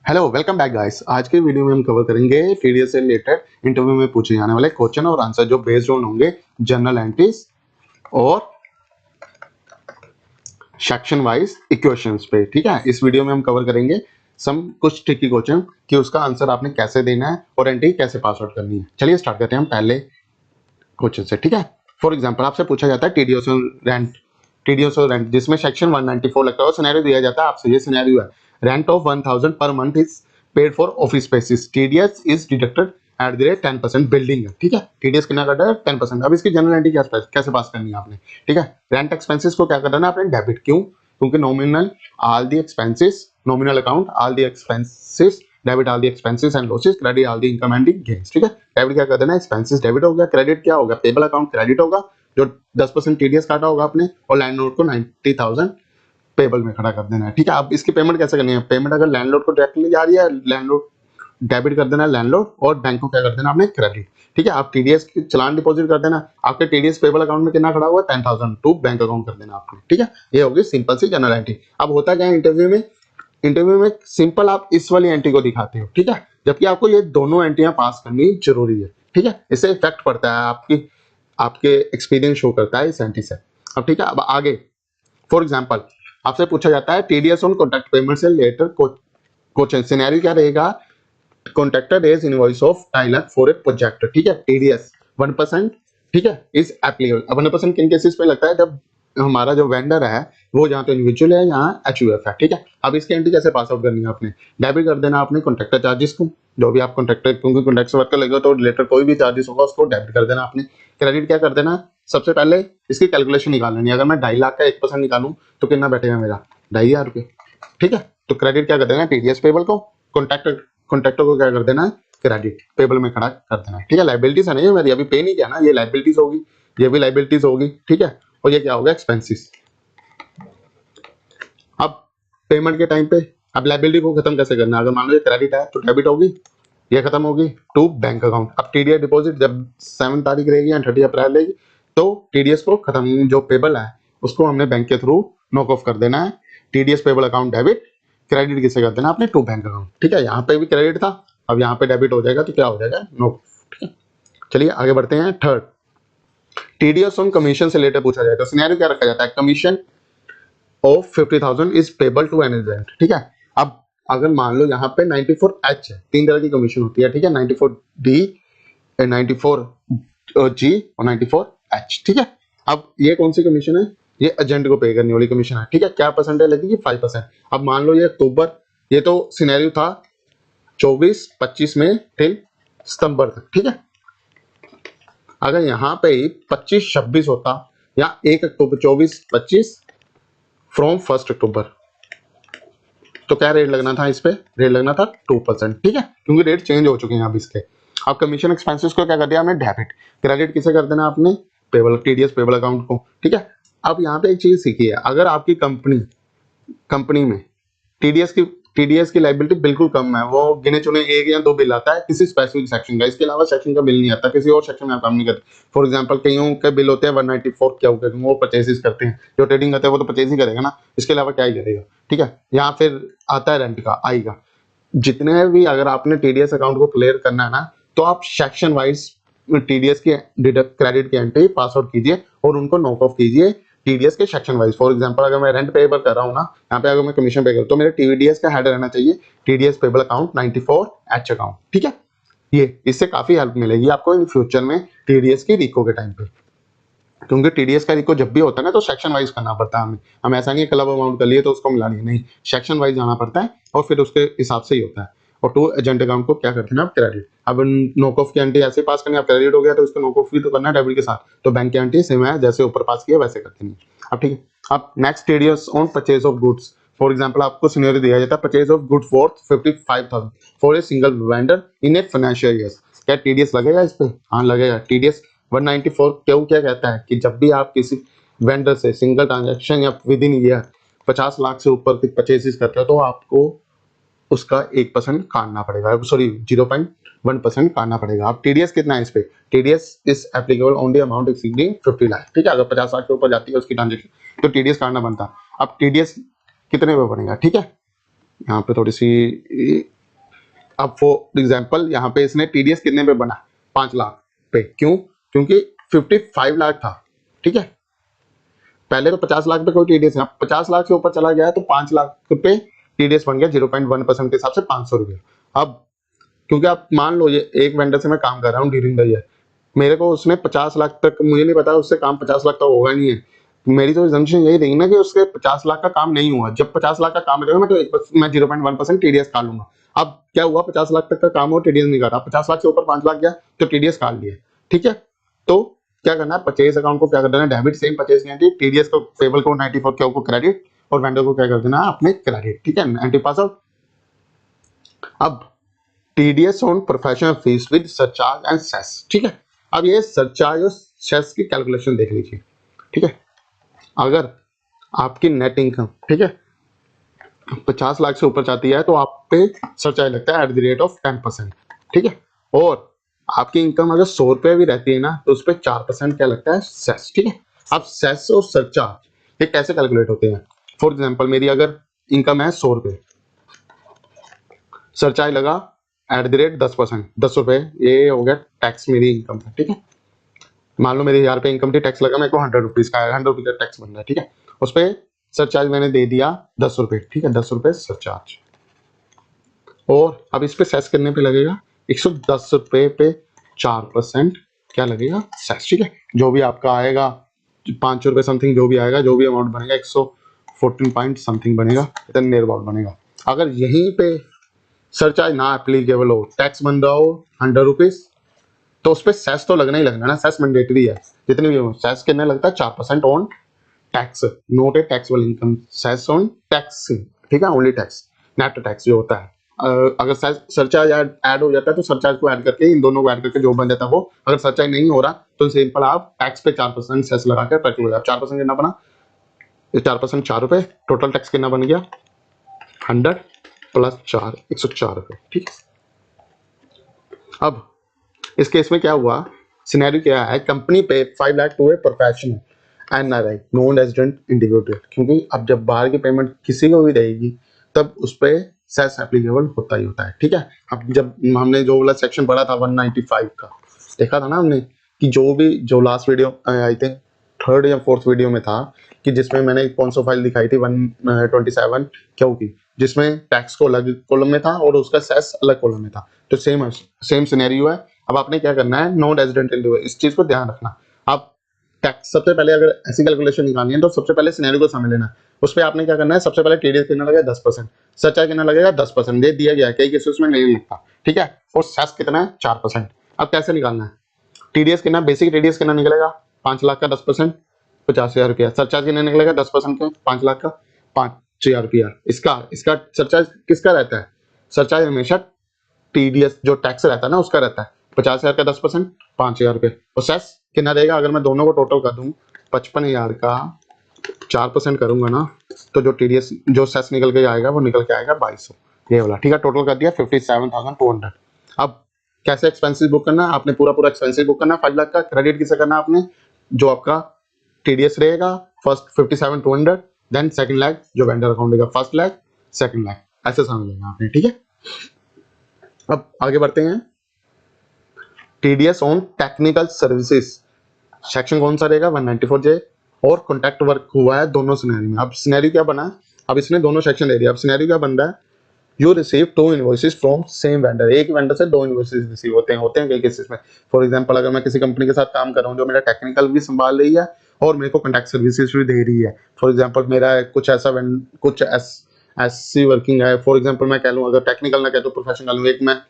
Hello welcome back guys. आज के video में हम कवर करेंगे टीडीएस से रिलेटेड इंटरव्यू में पूछे जाने वाले क्वेश्चन और आंसर जो बेस्ड ऑन होंगे जनरल एंट्रीज और सेक्शन वाइज इक्वेशंस पे। ठीक है, इस वीडियो में हम कवर करेंगे सम कुछ ट्रिकी क्वेश्चन कि उसका आंसर आपने कैसे देना है और एंट्री कैसे पास आउट करनी है। चलिए स्टार्ट करते हैं हम पहले क्वेश्चन से। ठीक है, फॉर एग्जाम्पल आपसे पूछा जाता है टीडीएस और रेंट जिसमें सेक्शन 194 लगता है और सिनेरियो दिया जाता है आपसे। ये सिनेरियो है, rent of 1000 per month is paid for office spaces, TDS is deducted at the rate 10%। Building है, ठीक है, टीडीएस कितना कटा है 10%। अब इसकी जनरल एंट्री कैसे पास करनी है आपने। ठीक है, रेंट एक्सपेंसेस को क्या करना है आपने डेबिट। क्यों? क्योंकि nominal all the expenses, nominal account all the expenses, debit all the expenses and losses, credit all the income and gains. ठीक है, डेबिट क्या कर देना है, एक्सपेंसेस डेबिट हो गया, क्रेडिट क्या होगा, पेबल अकाउंट क्रेडिट होगा जो 10% टीडीएस काटा होगा आपने, और लैंडलॉर्ड को 90,000 पेबल में खड़ा कर देना है। ठीक है, अब इसकी पेमेंट कैसे करनी है। पेमेंट अगर लैंडलॉर्ड को डायरेक्टली जा रही है, लैंडलॉर्ड डेबिट कर देना है लैंडलॉर्ड, और बैंक को क्या कर देना आपने क्रेडिट। ठीक है, आप टीडीएस की चलान डिपॉजिट कर देना, आपके टीडीएस पेबल अकाउंट में कितना खड़ा हुआ है 10,000 टू बैंक अकाउंट कर देना आपने। ठीक है, ये होगी सिंपल सी जनरल एंट्री। अब होता क्या है इंटरव्यू में सिंपल आप इस वाली एंट्री को दिखाते हो। ठीक है, जबकि आपको ये दोनों एंट्रियां पास करनी जरूरी है। ठीक है, इससे इफेक्ट पड़ता है आपके एक्सपीरियंस शो करता है इस एंट्री से। अब ठीक है, अब आगे फॉर एग्जांपल आपसे पूछा जाता है टीडीएस ऑन कॉन्ट्रैक्ट पेमेंट से रिलेटेड क्वेश्चन। सिनेरियो क्या रहेगा, contractor raise invoice of 2 lakh for a project. ठीक है, टीडीएस 1%, ठीक है, इज एप्लीकेबल। अब 1% किन केसेस पे लगता है, जब हमारा जो वेंडर है वो जहाँ तो इंडिविजुअल है, यहाँ एचयूएफ है। ठीक है, अब इसकी एंट्री कैसे पास आउट करनी है आपने, डेबिट कर देना आपने कॉन्ट्रैक्टर चार्जेस को, जो भी आप कॉन्ट्रैक्टर, क्योंकि कॉन्ट्रैक्ट से वर्कर लगेगा तो रिलेटेड कोई भी चार्जेस होगा उसको डेबिट कर देना आपने। क्रेडिट क्या कर देना, सबसे पहले इसकी कैलकुलेशन निकाल लेनी है। अगर मैं 2.5 लाख का 1% निकालूं तो कितना बैठेगा मेरा 2,500 रुपये। ठीक है, तो क्रेडिट क्या कर देना टीडीएस पेबल को, कॉन्ट्रैक्टर को क्या कर देना है क्रेडिट पेबल में खड़ा कर देना है। ठीक है, लाइबिलिटीज है नहीं मेरी, अभी पे नहीं किया ना, ये लाइबिलिटीज होगी, ये भी लाइबिलिटीज होगी। ठीक है, और ये क्या होगा एक्सपेंसेस। अब पेमेंट के टाइम पे अब लाइबिलिटी को खत्म कैसे करना है, अगर मान लो ये क्रेडिट है तो डेबिट होगी, ये खत्म होगी टू बैंक अकाउंट। अब टीडीएस डिपॉजिट जब 7 तारीख रहेगी या 30 अप्रैल रहेगी तो टीडीएस को खत्म, जो पेबल है उसको हमने बैंक के थ्रू नॉक ऑफ कर देना है। TDS payable account debit, credit किसे कर देना आपने टू बैंक अकाउंट। ठीक है, यहाँ पे भी क्रेडिट था, अब यहाँ पे डेबिट हो जाएगा तो क्या हो जाएगा नो। ठीक है, चलिए आगे बढ़ते हैं। थर्ड, टीडीएस ऑन कमीशन से रिलेटेड पूछा जाए तो सिनेरियो क्या रखा जाता है, commission of 50,000 is payable to an agent. ठीक है, अब अगर मान लो यहाँ पे 94H है, 3 तरह की कमीशन होती है। ठीक है, 94D, 94G और 94H। ठीक है, अब ये कौन सी कमीशन है, ये एजेंट को पे करने वाली कमीशन है। ठीक है, क्या परसेंटेज लगेगी 5%। अब मान लो ये अक्टूबर, ये तो सिनेरियो था 24-25 में टिल सितंबर तक। ठीक है, अगर यहाँ पे 25-26 होता या 1 अक्टूबर 24-25 फ्रॉम 1 अक्टूबर, तो क्या रेट लगना था, इस पे रेट लगना था 2%। ठीक है, क्योंकि रेट चेंज हो चुके हैं अब इसके। अब कमीशन एक्सपेंसेस को क्या कर दिया हमने डेबिट, क्रेडिट किसे कर देना आपने पेबल, टीडीएस पेबल अकाउंट को। ठीक है, अब यहाँ पे एक चीज सीखी है, अगर आपकी कंपनी में टीडीएस की लाइबिलिटी बिल्कुल कम है, वो गिने चुने 1 या 2 बिल आता है किसी स्पेसिफिक सेक्शन का, इसके अलावा सेक्शन का बिल नहीं आता, किसी और सेक्शन में आप काम नहीं करते। फॉर एग्जांपल कईयों के बिल होते हैं 194 क्या होगा, वो परचेसेस करते हैं, जो ट्रेडिंग करते हैं वो तो परचेज ही करेगा ना, इसके अलावा क्या ही करेगा। ठीक है, यहाँ फिर आता है रेंट का आएगा। जितने भी अगर आपने टीडीएस अकाउंट को क्लियर करना है ना, तो आप सेक्शन वाइज टीडीएस की क्रेडिट की एंट्री पास आउट कीजिए और उनको नॉक ऑफ कीजिए टीडीएस के सेक्शन वाइज। फॉर एग्जांपल अगर मैं रेंट पेबल कर रहा हूँ ना, यहाँ पे अगर मैं कमीशन पे कर, तो मेरे टीडीएस का हेड रहना चाहिए TDS payable account 94H account. ठीक है, ये इससे काफी हेल्प मिलेगी आपको इन फ्यूचर में टीडीएस की रिको के टाइम पे, क्योंकि टीडीएस का रिको जब भी होता है ना तो सेक्शन वाइज करना पड़ता है हमें। हम ऐसा नहीं क्लब अमाउंट कर लिए तो उसको मिला नहीं, सेक्शन वाइज जाना पड़ता है और फिर उसके हिसाब से ही होता है। और टू एजेंट अकाउंट को क्या करते हैं आप क्रेडिट। अब नॉक ऑफ की एंट्री ऐसे पास करनी, आप क्रेडिट हो गया तो उसको नॉक ऑफ भी तो करना है डेबिट के साथ, तो बैंक की एंट्री सेम है, जैसे ऊपर पास किया वैसे करते नहीं। अब ठीक है, अब next TDS on purchase of goods. For example आपको सिनेरियो दिया जाता है purchase of good worth 55,000 for a single vendor in a financial year. क्या टीडीएस लगेगा इस पे? हाँ लगेगा। टीडीएस 194 क्यों क्या कहता है कि जब भी आप किसी वेंडर से सिंगल ट्रांजैक्शन या विद इन ईयर 50 लाख से ऊपर की परचेजेस करते हो तो आपको उसका 1% काटना पड़ेगा, सॉरी 0.1% काटना पड़ेगा। अब टीडीएस कितना है इस पे, TDS is applicable only amount exceeding 50 lakh. ठीक है, अगर 50 लाख के ऊपर जाती है उसकी ट्रांजेक्शन तो टीडीएस काटना बनता है। अब टीडीएस कितने पे बनेगा, ठीक है, यहाँ पे थोड़ी सी अब फॉर एग्जाम्पल यहाँ पे इसने टीडीएस कितने पे बना, 5 लाख पे, क्यों, क्योंकि 55 लाख था, ठीक है, पहले तो 50 लाख पे कोई टीडीएस नहीं, 50 लाख से ऊपर चला गया तो 5 लाख पे टीडीएस बन गया 0.1% के हिसाब से 500 रुपये। अब क्योंकि आप मान लो ये एक वेंडर से मैं काम कर रहा हूँ ड्यूरिंग द ईयर, मेरे को उसने 50 लाख तक, मुझे नहीं पता उससे काम 50 लाख तक होगा नहीं है, मेरी तो assumption यही रही ना कि उसके 50 लाख का काम नहीं हुआ, जब 50 लाख का काम रहेगा मैं तो मैं 0.1% टीडीएस काट लूंगा। अब क्या हुआ, 50 लाख तक का काम हो, टीडीएस नहीं काटा, 50 लाख से ऊपर 5 लाख गया तो टीडीएस काट लिए, ठीक है। तो क्या करना है, परचेज अकाउंट को क्या कर देना है, डेबिट, सेम परचेज नहीं, टीडीएस को पेबल को 94 को क्रेडिट और वेंडर को क्या कर देना है अपने क्रेडिट, ठीक है, 90 पास आउट। अब TDS on professional fees with surcharge and cess, ठीक है। अब ये सरचार्ज और सेस की कैलकुलेशन देख लीजिए, ठीक है। अगर आपकी नेट इनकम, ठीक है, 50 लाख से ऊपर जाती है तो आप पे सरचार्ज लगता है @ 10%, ठीक है। और आपकी इनकम अगर 100 रुपये भी रहती है ना तो उस पर 4% क्या लगता है, सेस, ठीक है। अब सेस और सरचार्ज ये कैसे कैलकुलेट होते हैं, फॉर एग्जाम्पल मेरी अगर इनकम है 100 रुपये, सरचार्ज लगा @ 10%, 10 रुपये, ये हो गया टैक्स मेरी इनकम का, ठीक है। मान लो मेरी 1000 रुपये इनकम थी, टैक्स लगा, मेरे को 100 रुपीज का 100 रुपये का टैक्स बन रहा है, ठीक है। उस पर सरचार्ज मैंने दे दिया 10 रुपये, ठीक है, 10 रुपये सरचार्ज। और अब इस पे सेस करने पे लगेगा 110 रुपये पे 4% क्या लगेगा, सेस, ठीक है। जो भी आपका आएगा 500 रुपये समथिंग, जो भी आएगा, जो भी अमाउंट बनेगा 114 पॉइंट समथिंग बनेगा, इतना नियर अबाउट बनेगा। अगर यहीं पे सरचार्ज ना एप्लीकेबल हो, टैक्स बन रहा हो 100 रुपीज, तो उस पर सेस तो लगना ही लगना ना, सेस मैंडेटरी है, जितने भी हो। सेस कितने लगता है, 4% on tax, note a taxable income, cess on tax, ठीक है, ओनली टैक्स, नेट टैक्स जो होता है। अगर सरचार्ज ऐड हो जाता है तो सरचार्ज को ऐड करके, इन दोनों को ऐड करके जो बन जाता है वो, अगर सरचार्ज नहीं हो रहा तो सिंपल आप टैक्स पे 4% सेस लगा कर कैलकुलेट, 4% कितना बना, 4% 4 रुपए, टोटल टैक्स कितना बन गया 100 प्लस 4 104 रुपए, ठीक है। अब इस केस में क्या हुआ, सिनेरियो क्या है, company pay 5 lakh to a professional NRI non resident individual, क्योंकि अब जब बाहर की पेमेंट किसी को भी रहेगी तब उस पर सेस एप्लीकेबल होता ही होता है, ठीक है। अब जब हमने जो वाला सेक्शन पढ़ा था 195 का, देखा था ना हमने कि जो last video I think 3rd या 4th वीडियो में था, कि जिसमें मैंने कौन सा फाइल दिखाई थी 127 क्यों की, जिसमें टैक्स को अलग कॉलम में था और उसका सेस अलग कॉलम में था, तो सेम सिनेरियो है। अब आपने क्या करना है, नॉन रेजिडेंट इंडिविजुअल, इस चीज को ध्यान रखना। आप टैक्स सबसे पहले अगर ऐसी कैलकुलेशन निकालनी है तो सबसे पहले सिनेरियो को समझ लेना, उस पर आपने क्या करना है, सबसे पहले टीडीएस कितना लगेगा 10%, सरचार्ज कितना लगेगा 10%, दे दिया गया है, कई केसेस में नहीं लिखा, ठीक है, और सेस कितना है 4%। अब कैसे निकालना है, टीडीएस कितना, बेसिक टीडीएस कितना निकलेगा 5 लाख का 10%, 50,000 रुपया, सरचार्ज कितना निकलेगा 10% का 5 लाख का 5,000 रुपया। इसका इसका सरचार्ज किसका रहता है, सरचार्ज हमेशा टीडीएस जो टैक्स रहता है ना उसका रहता है, 50,000 का 10% 5,000 रुपये, और सेस कितना रहेगा, अगर मैं दोनों को टोटल कर दूं 55,000 का 4% करूंगा ना तो जो टीडीएस जो सेस निकल के आएगा वो निकल के आएगा 2200, ये वाला, ठीक है। टोटल कर दिया 57,200। अब कैसे एक्सपेंसिस बुक करना है, आपने पूरा एक्सपेंसिस बुक करना है 5 लाख का, क्रेडिट किसे करना है आपने, जो आपका टीडीएस रहेगा फर्स्ट 57,200, देन सेकंड लाख जो वेंडर अकाउंट रहेगा, फर्स्ट लाख सेकंड लाख, ऐसे समझ लेना आपने, ठीक है। अब आगे बढ़ते हैं, TDS on technical services, section कौन सा रहेगा 194J, और कॉन्ट्रैक्ट वर्क हुआ है दोनों सिनेरियो में। अब सिनेरियो क्या बना, अब इसने दोनों सेक्शन ले दिया, अब सिनेरियो क्या बन रहा है, you receive 2 invoices from same vendor, एक वेंडर से 2 इनवॉइसेस रिसीव होते हैं कई केसेस में। फॉर एग्जांपल अगर मैं किसी कंपनी के साथ काम कर रहा हूँ जो मेरा टेक्निकल भी संभाल रही है और मेरे को कॉन्ट्रैक्ट सर्विसेज भी दे रही है, फॉर एग्जांपल मेरा कुछ ऐसी वर्किंग है, फॉर एग्जांपल मैं कह लूँ, अगर टेक्निकल ना कह तो प्रोफेशनल,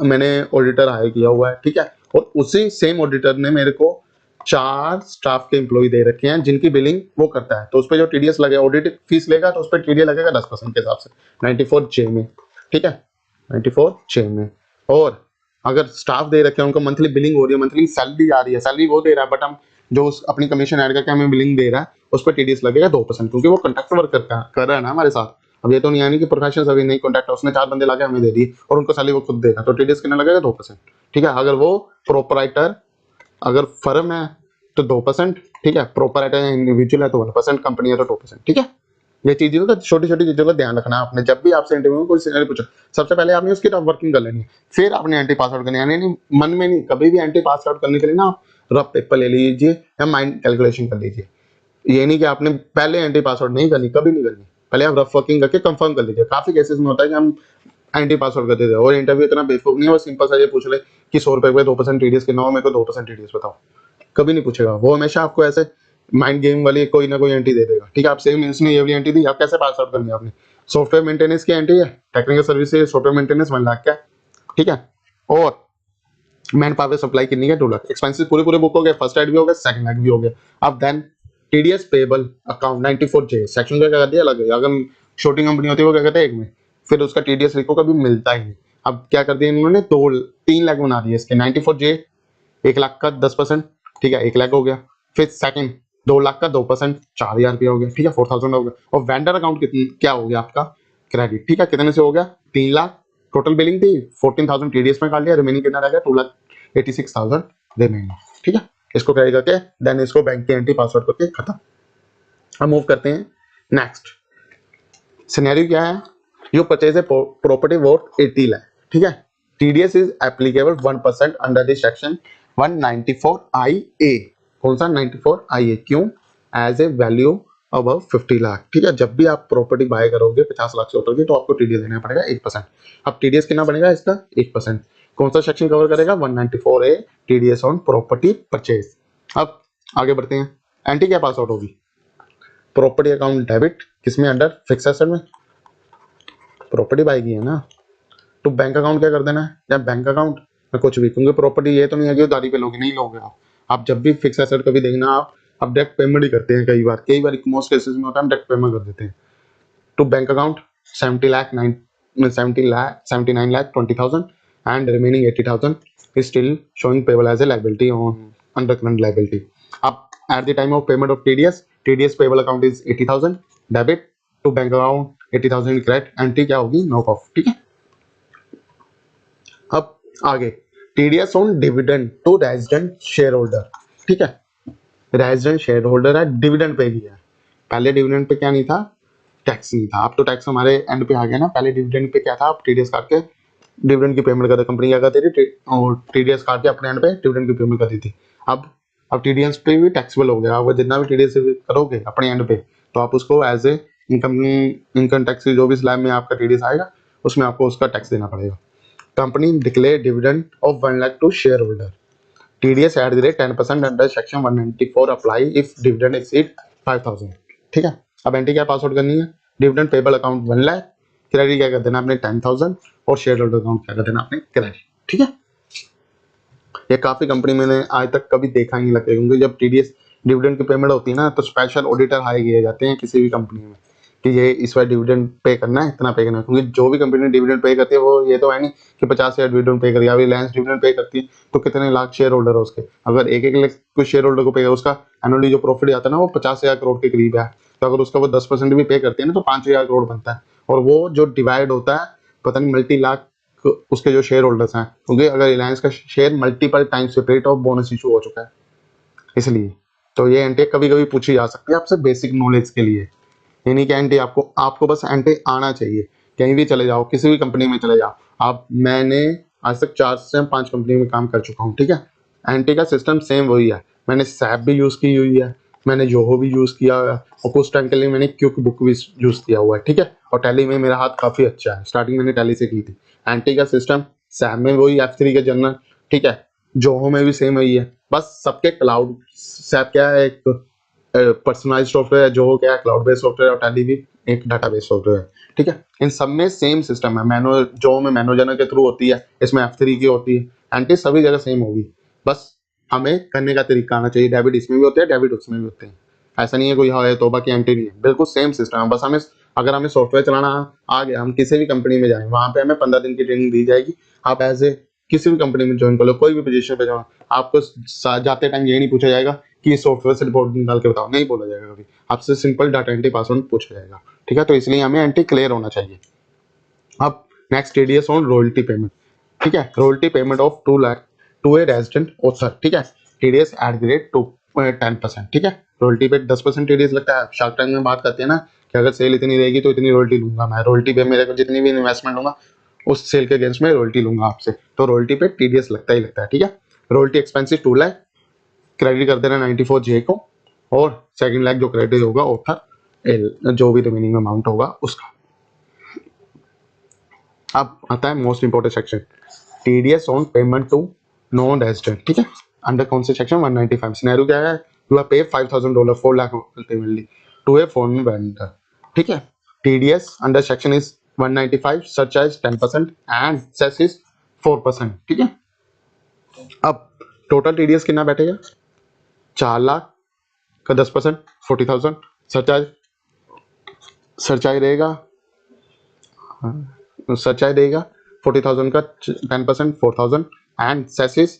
मैंने ऑडिटर हायर किया हुआ है, ठीक है, और उसी सेम ऑडिटर ने मेरे को 4 स्टाफ के एम्प्लॉय दे रखे हैं जिनकी बिलिंग वो करता है, तो उस पर जो टीडीएस लगेगा, ऑडिट फीस लेगा तो उस पर टीडीएस लगेगा 10% के हिसाब से 94J में, ठीक है, 94J में। और अगर स्टाफ दे रखे हैं उनको मंथली बिलिंग हो रही है, मंथली सैलरी आ रही है, सैलरी वो दे रहा है, बट हम जो अपनी कमीशन ऐड करके हमें बिलिंग दे रहा है उस पर टीडीएस लगेगा 2%, क्योंकि वो कॉन्ट्रैक्ट वर्क कर रहा है ना हमारे साथ। अब ये तो नहीं आनी कि प्रोफेशनल अभी नहीं कॉन्ट्रैक्ट, उसने 4 बंदे लाके हमें दे दिए और उनको सैलरी वो खुद देगा, तो टीडीएस कितना लगेगा 2%, ठीक है। अगर वो प्रोपराइटर अगर फर्म है तो 2%, ठीक है, प्रोपराइटर इंडिविजुअल है तो 1%, कंपनी है तो 2%, ठीक है। ये चीजों का, छोटी छोटी चीजों का ध्यान रखना है आपने। जब भी आपसे इंटरव्यू में कोई सिनेरियो पूछो, सबसे पहले आपने उसकी वर्किंग कर लेनी है, फिर आपने एंटी पास आउट करनी है। यानी मन में नहीं, कभी भी एंटी पास आउट करने के लिए ना आप रफ पेपर ले लीजिए या माइंड कैलकुलेशन कर लीजिए। ये नहीं कि आपने पहले एंटी पास आउट नहीं करनी, कभी नहीं करनी, पहले आप रफ वर्किंग करके कंफर्म कर लीजिए। काफी केसेस में होता है कि हम एंटी पास आउट करते थे और इंटरव्यू इतना बेवकूफ नहीं है, वो सिंपल सा ये पूछ ले कि 100 रुपए पे 2% टीडीएस कितना हो, मेरे को 2% टीडीएस बताओ। कभी नहीं पूछेगा वो, हमेशा आपको ऐसे माइंड गेम वाली कोई ना कोई एंटी दे देगा। ठीक है, आप सेम इसने ये वाली एंटी दी, आप कैसे पास आउट करनी है आपने? सॉफ्टवेयर मेंटेनेंस की एंटी है, टेक्निकल सर्विस है, सॉफ्टवेयर मेंटेनेंस 1 लाख का है, ठीक है, और मैन पावर सप्लाई कितनी है 2 लाख। एक्सपेंसेस पूरे पूरे बुक हो गए, फर्स्ट एड भी हो गया, सेकंड एड भी हो गया। अब then TDS payable account 94J section का क्या कर दिया अलग है। अगर छोटी कंपनी होती है वो क्या कहते हैं एक में, फिर उसका टीडीएस रिको कभी मिलता ही नहीं। अब क्या कर दिया इन्होंने, 3 लाख बना दिए इसके। 94J 1 लाख का 10%, ठीक है 1 लाख हो गया। फिर सेकंड 2 लाख का 2% 4,000 रुपया हो गया, ठीक है 4,000 हो गया। और वेंडर अकाउंट कितनी क्या हो गया आपका, क्रेडिट, ठीक है, कितने से हो गया 3 लाख। टोटल बिलिंग थी 14,000 टीडीएस में काट लिया, रिमेनिंग कितना रह गया 2,86,000 रिमेनिंग, ठीक है। इसको क्रेडिट करके देन इसको बैंक के एंटी पासवर्ड करके खत्म। अब मूव करते हैं नेक्स्ट सिनेरियो। क्या है, you purchase a property worth 80 lakh, ठीक है, TDS is applicable 1% under this section 194IA। कौन सा 94IA? क्यों? As a value above 50 lakh, ठीक है। जब भी आप प्रॉपर्टी बाय करोगे 50 लाख से ऊपर की, तो आपको टीडीएस देना पड़ेगा 1%। अब टीडीएस कितना बनेगा इसका 1%। कौन सा सेक्शन कवर करेगा 194A, TDS on property purchase. अब आगे बढ़ते हैं, एंटी क्या पास आउट होगी, प्रॉपर्टी अकाउंट डेबिट, किसमें, अंडर फिक्स एसेट में, प्रॉपर्टी बाय की है ना, तो बैंक अकाउंट क्या कर देना है, या बैंक अकाउंट में कुछ भी, क्योंकि प्रॉपर्टी ये तो नहीं है कि उधारी पे लोगे, नहीं लोगे आप जब भी फिक्स एसेट कभी देखना आप डायरेक्ट पेमेंट ही करते हैं। कई बार मोस्ट केसेस में होता है हम डायरेक्ट पेमेंट कर देते हैं। To bank account 79,20,000 and remaining 80,000 is still showing payable as a liability on under current liability. Up at the time of payment of TDS payable account is 80,000 debit to bank account 80,000 credit, entry क्या होगी knock off, ठीक है। अब आगे TDS on dividend to resident share holder, ठीक है, resident share holder है, dividend पे किया है। पहले डिविडेंड पे क्या नहीं था, टैक्स नहीं था। अब तो टैक्स हमारे एंड पे आ गया ना। पहले डिविडेंड पे क्या था, आप टीडीएस काट के डिविडेंड की पेमेंट करते, कंपनी क्या करती थी और टीडीएस काट के अपने एंड पे डिविडेंड की पेमेंट करती थी। अब टीडीएस पे भी टैक्सेबल हो गया। अब जितना भी टीडीएस करोगे अपने एंड पे, तो आप उसको एज ए इनकम टैक्स जो भी स्लैब में आपका टीडीएस आएगा उसमें आपको उसका टैक्स देना पड़ेगा। Company declare dividend of 1 lakh to share holder, TDS at the rate 10% under section 194 apply if dividend exceed 5,000, ठीक है। अब एंट्री क्या पास आउट करनी है, dividend payable account 1 lakh, credit क्या कर देना आपने 10,000, और शेयर होल्डर अकाउंट क्या कर देना आपने क्रेडिट, ठीक है। ये काफी कंपनी मैंने आज तक कभी देखा ही नहीं लगता, क्योंकि जब TDS डिविडेंड की पेमेंट होती है ना, तो स्पेशल ऑडिटर हायर किए जाते हैं किसी भी कंपनी में कि ये इस बार डिविडेंड पे करना है, इतना पे करना है। क्योंकि जो भी कंपनी डिविडेंड पे करती है वो ये तो है नहीं कि 50,000 डिविडेंड पे करेगी। अभी रिलायंस डिविडेंड पे करती है तो कितने लाख शेयर होल्डर है उसके, अगर एक एक लाख कुछ शेयर होल्डर को पे, उसका एनुअली जो प्रॉफिट आता है ना वो 50,000 करोड़ के करीब है। तो अगर उसका वो 10% भी पे करती है ना, तो 5,000 करोड़ बनता है। और वो जो डिवाइड होता है पता नहीं मल्टी लाख उसके जो शेयर होल्डर्स हैं, क्योंकि अगर रिलायंस का share multiple times separate of bonus issue हो चुका है, इसलिए तो ये एंटी कभी कभी पूछी जा सकती है आपसे बेसिक नॉलेज के लिए। यानी कि एंटी आपको बस एंटी आना चाहिए। कहीं भी चले जाओ, किसी भी कंपनी में चले जाओ आप, मैंने आज तक 4 से 5 कंपनी में काम कर चुका हूँ, ठीक है। एंटी का सिस्टम सेम वही है। मैंने सैप भी यूज की हुई है, मैंने जोहो भी यूज किया है, और कुछ टाइम के लिए मैंने क्विक बुक भी यूज किया हुआ है, ठीक है। और टैली में मेरा हाथ काफी अच्छा है, स्टार्टिंग मैंने टैली से की थी। एंटी का सिस्टम सैप में वही F3 के जनरल, ठीक है, जोहो में भी सेम वही है। बस सबके क्लाउड, सैप क्या है एक पर्सनलाइज्ड सॉफ्टवेयर है, जो क्या है क्लाउड बेस्ड सॉफ्टवेयर, और टैली भी एक डाटाबेस सॉफ्टवेयर है, ठीक है। इन सब में सेम सिस्टम है। मैनो जो में मैनोजनर के थ्रू होती है, इसमें F3 की होती है। एंटी सभी जगह सेम होगी, बस हमें करने का तरीका आना चाहिए। डेबिट इसमें भी होते हैं, डेबिट उसमें भी होते हैं। ऐसा नहीं है कोई है तोबा की एंटी नहीं है, बिल्कुल सेम सिस्टम है। बस हमें अगर हमें सॉफ्टवेयर चलाना आ गया, हम किसी भी कंपनी में जाएं, वहां पे हमें 15 दिन की ट्रेनिंग दी जाएगी। आप एज ए किसी भी कंपनी में ज्वाइन कर लो, कोई भी पोजीशन पे जाओ, आपको जाते टाइम ये नहीं पूछा जाएगा कि सॉफ्टवेयर से रिपोर्ट निकाल के बताओ, नहीं बोला जाएगा कभी। आपसे सिंपल डाटा एंट्री पासवर्ड पूछा जाएगा, ठीक है। तो इसलिए हमें एंट्री क्लियर होना चाहिए। अब next TDS on royalty payment, ठीक है, royalty payment of 2 lakh to a resident author, ठीक है, TDS एट द रेट 10%, ठीक है। रॉयल्टी पे 10% TDS लगता है। शार्क टैंक में बात करते हैं ना कि अगर सेल इतनी रहेगी तो इतनी रॉयल्टी लूंगा मैं, रॉयल्टी पे मेरे को जितनी भी इन्वेस्टमेंट होगा उस सेल के अगेंस्ट में रॉयल्टी लूंगा आपसे, तो रॉयल्टी पे टीडीएस लगता ही लगता है, ठीक है। रॉयल्टी एक्सपेंसिव 2 लाख, क्रेडिट कर देना 94 जे को, और सेकंड लाख जो क्रेडिट होगा ऑथर एल जो भी रिमेनिंग अमाउंट होगा उसका। अब आता है most important section, TDS on payment to non resident, ठीक है। अंडर कौन से सेक्शन 195 सिनेरियो क्या है, you have paid $5,000 4 lakh ultimately to a foreign vendor, ठीक है। TDS under section is 195 such as 10% and cess is 4%, ठीक है। अब टोटल टीडीएस कितना बैठेगा, 4 लाख का 10% 40,000, सरचार्ज रहेगा, सरचार्ज देगा 40,000 का 10% 4,000 एंड सेसिस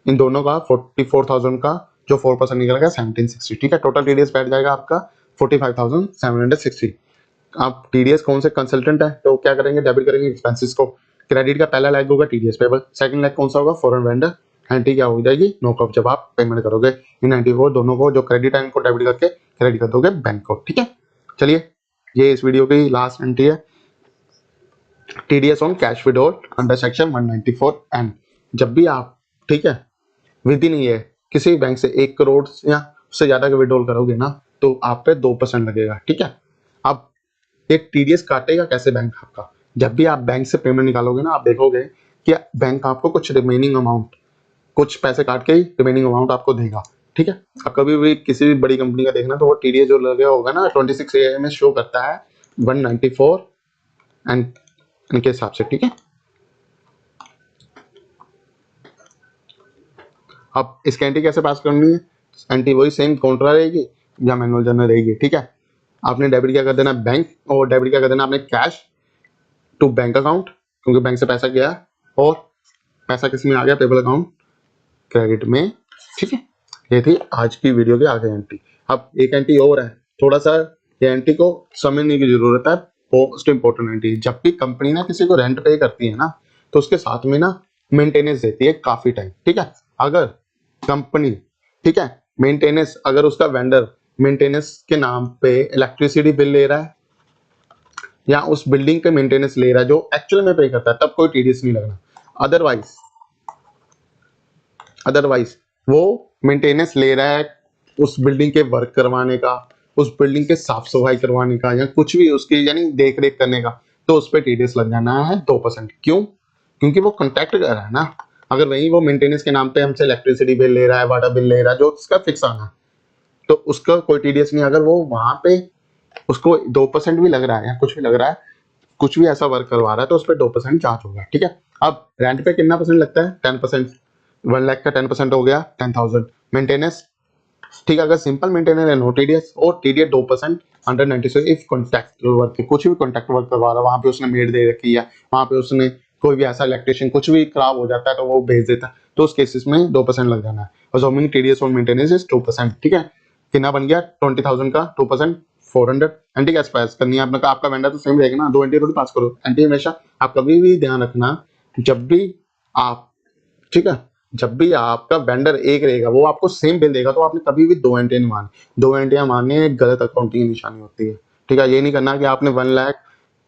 इन दोनों का 44,000 का जो 4% निकलेगा 1760, ठीक है। टोटल टीडीएस बैठ जाएगा आपका 45,760। आप टीडीएस कौन से कंसल्टेंट है तो क्या करेंगे, डेबिट करेंगे एक्सपेंसेस को। क्रेडिट का पहला लेग होगा टीडीएस पेबल, सेकंड लेग कौन सा होगा, फॉरेन वेंडर, एंट्री क्या हो जाएगी नो कॉप, जब आप पेमेंट करोगे इन 94 दोनों को जो क्रेडिट है इनको डेबिट करके क्रेडिट कर दोगे बैंक को, ठीक है। चलिए ये इस वीडियो की लास्ट एंट्री है, TDS on cash withdrawal under section 194 and. जब भी आप, ठीक है, विद इन ये किसी बैंक से 1 करोड़ या उससे ज्यादा का विड्रॉल करोगे ना तो आप पे 2% लगेगा, ठीक है। अब एक टीडीएस काटेगा कैसे बैंक आपका, जब भी आप बैंक से पेमेंट निकालोगे ना आप देखोगे कि बैंक आपको कुछ रिमेनिंग अमाउंट, कुछ पैसे काट के ही रिमेनिंग अमाउंट आपको देगा, ठीक है। अब कभी भी किसी भी बड़ी कंपनी का देखना तो वो टीडीएस जो लगा होगा ना 26 ए में शो करता है 194 एंड इनके हिसाब से, ठीक है। अब इसकी एंट्री कैसे पास करनी है, एंट्री वही सेम काउंटर रहेगी या मैनुअल जर्नल रहेगी, ठीक है। आपने डेबिट क्या कर देना बैंक, और डेबिट क्या कर देना आपने कैश टू बैंक अकाउंट, क्योंकि बैंक से पैसा गया और पैसा किस में आ गया, पेबल अकाउंट क्रेडिट में, ठीक है। ये थी आज की वीडियो की आगे एंट्री। अब एक एंट्री और है, थोड़ा सा ये एंट्री को समझने की जरूरत है, मोस्ट इंपोर्टेंट एंट्री। जब भी कंपनी ना किसी को रेंट पे करती है ना तो उसके साथ में ना मेंटेनेंस देती है काफी टाइम, ठीक है। अगर कंपनी, ठीक है, मेंटेनेंस, अगर उसका वेंडर मेंटेनेंस के नाम पे इलेक्ट्रिसिटी बिल ले रहा है या उस बिल्डिंग के मेंटेनेंस ले रहा है जो एक्चुअल में पे करता है तब कोई टीडीएस नहीं लगना। अदरवाइज वो मेंटेनेंस ले रहा है उस बिल्डिंग के वर्क करवाने का, उस बिल्डिंग के साफ सफाई करवाने का या कुछ भी उसकी यानी देख रेख करने का, तो उस पर टीडीएस लग जाना है 2%। क्यों, क्योंकि वो कॉन्ट्रैक्ट कर रहा है ना। अगर वही वो मेंटेनेंस के नाम पे हमसे इलेक्ट्रिसिटी बिल ले रहा है, वाटर बिल ले रहा है जो उसका फिक्स आना है, तो उसका कोई टीडीएस नहीं। अगर वो वहां पे उसको 2% भी लग रहा है या कुछ भी लग रहा है, कुछ भी ऐसा वर्क करवा रहा है तो उस पर 2% चार्ज होगा, ठीक है। अब रेंट पे कितना परसेंट लगता है, 10%, 1 लाख का 10% हो गया 10,000। मेंटेनेंस, ठीक है, अगर सिंपल मेंटेनेंस है नो टीडीएस, और TDS 2% under 96 if contract work, कुछ भी कॉन्ट्रैक्ट वर्क करवा रहा है, वहां पे उसने मेड दे रखी है, वहां पे उसने कोई भी ऐसा इलेक्ट्रिशियन कुछ भी खराब हो जाता है तो वो भेज देता है, तो उस केसेस में 2% लग जाना है। और जोमिंग टीडीएस और मेंटेनेंस इज 2%, ठीक है। कितना बन गया 20,000 का 2% 400। एंटी कैसे पास करनी है आपने, आपका वेंडर तो सेम रहेगा ना, 2 एंटी रोटी पास करो। एंटी हमेशा आप कभी भी ध्यान रखना, जब भी आप, ठीक है, जब भी आपका वेंडर एक रहेगा वो आपको सेम बिल देगा तो आपने कभी भी 2 एंट्री नहीं मारनी। 2 एंट्रियां मारनी एक गलत अकाउंटिंग की निशानी होती है, ठीक है। ये नहीं करना कि आपने 1 लाख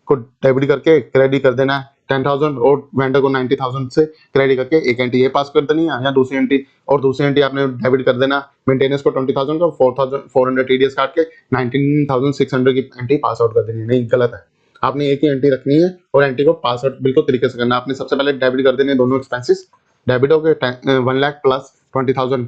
को डेबिट करके क्रेडिट कर देना है 10,000 और वेंडर को 90,000 से क्रेडिट करके एक एंट्री ये पास कर देनी है, या दूसरी एंट्री आपने डेबिट कर देना मेंटेनेंस को 20,000 का 4,400 टीडीएस काट के 19,600 की एंट्री पास आउट कर देनी है। नहीं, गलत है। आपने एक ही एंट्री रखनी है और एंट्री को पास आउट बिल्कुल तरीके से करना है। आपने सबसे पहले डेबिट कर देने दोनों एक्सपेंसेस, डेबिट हो गए 1 lakh plus 20,000,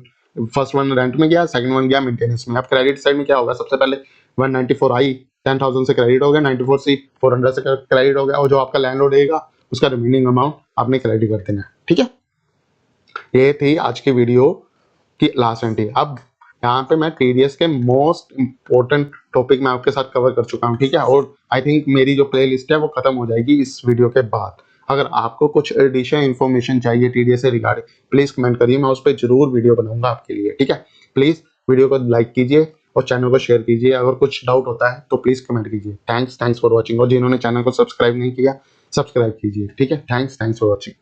first one rent में गया, सेकंड वन गया मेंटेनेंस में। अब क्रेडिट साइड में क्या होगा, सबसे पहले 194 आई 10,000 से क्रेडिट हो गया, 94 सी 400 से क्रेडिट हो गया, और जो आपका लैंडलॉर्ड रहेगा उसका रिमेनिंग अमाउंट आपने क्रेडिट कर देना है, ठीक है। ये थी आज की वीडियो की लास्ट एंट्री। अब यहाँ पे मैं टीडीएस के मोस्ट इंपोर्टेंट टॉपिक में आपके साथ कवर कर चुका हूँ, ठीक है। और आई थिंक मेरी जो प्ले लिस्ट है वो खत्म हो जाएगी इस वीडियो के बाद। अगर आपको कुछ एडिशनल इन्फॉर्मेशन चाहिए टीडीएस से रिगार्डिंग प्लीज कमेंट करिए, मैं उस पर जरूर वीडियो बनाऊंगा आपके लिए, ठीक है। प्लीज वीडियो को लाइक कीजिए और चैनल को शेयर कीजिए। अगर कुछ डाउट होता है तो प्लीज कमेंट कीजिए। Thanks for watching. और जिन्होंने चैनल को सब्सक्राइब नहीं किया सब्सक्राइब कीजिए, ठीक है। Thanks for watching.